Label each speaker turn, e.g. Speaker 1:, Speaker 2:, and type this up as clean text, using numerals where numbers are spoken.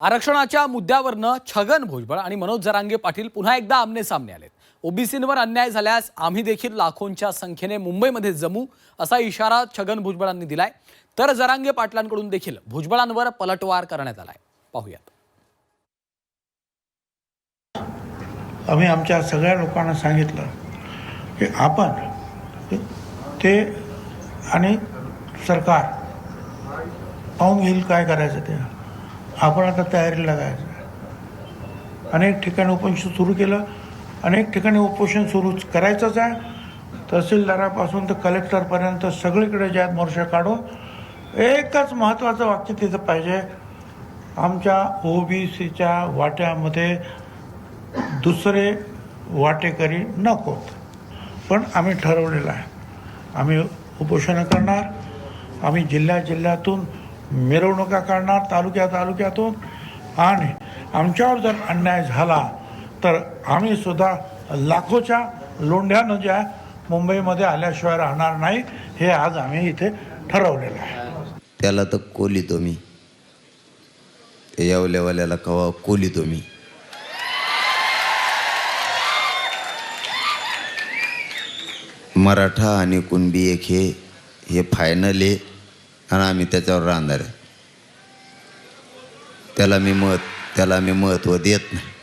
Speaker 1: आरक्षणाच्या मुद्द्यावरनं छगन भुजबळ आणि मनोज जरांगे पाटील पुन्हा एकदा आमने-सामने आलेत। ओबीसींवर अन्याय झाल्यास आम्ही देखील लाखोंच्या संख्येने मुंबईमध्ये जमू असा इशारा छगन भुजबळांनी दिलाय। तर जरांगे पाटलांकडून देखील भुजबळांवर पलटवार करण्यात आलाय। पाहूयात।
Speaker 2: आम्ही आमच्या सगळ्या लोकांना सांगितलं की आपण ते आणि सरकार पाहून घेईल काय करायचं ते। आपण आता तयारीला लागायचं। अनेक ठिकाणी उपोषण सुरू केलं, अनेक ठिकाणी उपोषण सुरू करायचंच आहे। तहसीलदारापासून तर कलेक्टरपर्यंत सगळीकडे ज्यात मोर्चा काढून एकच महत्त्वाचं वाक्य तिथं पाहिजे, आमच्या ओबीसीच्या वाट्यामध्ये दुसरे वाटेकरी नकोत। पण आम्ही ठरवलेलं आहे, आम्ही उपोषणं करणार, आम्ही जिल्ह्यातून मिरवणुका काढणार, तालुक्यातून, आणि आमच्यावर जर अन्याय झाला तर आम्ही सुद्धा लाखोच्या लोंढ्यानं ज्या मुंबईमध्ये आल्याशिवाय राहणार नाही, हे आज आम्ही इथे ठरवलेलं आहे।
Speaker 3: त्याला तर कोलितो मी, ते येवल्यावाल्याला कवा कोलितो मी। मराठा आणि कुणबी एक हे फायनल आहे आणि आम्ही त्याच्यावर राहणार आहे। त्याला मी महत्त्व देत नाही।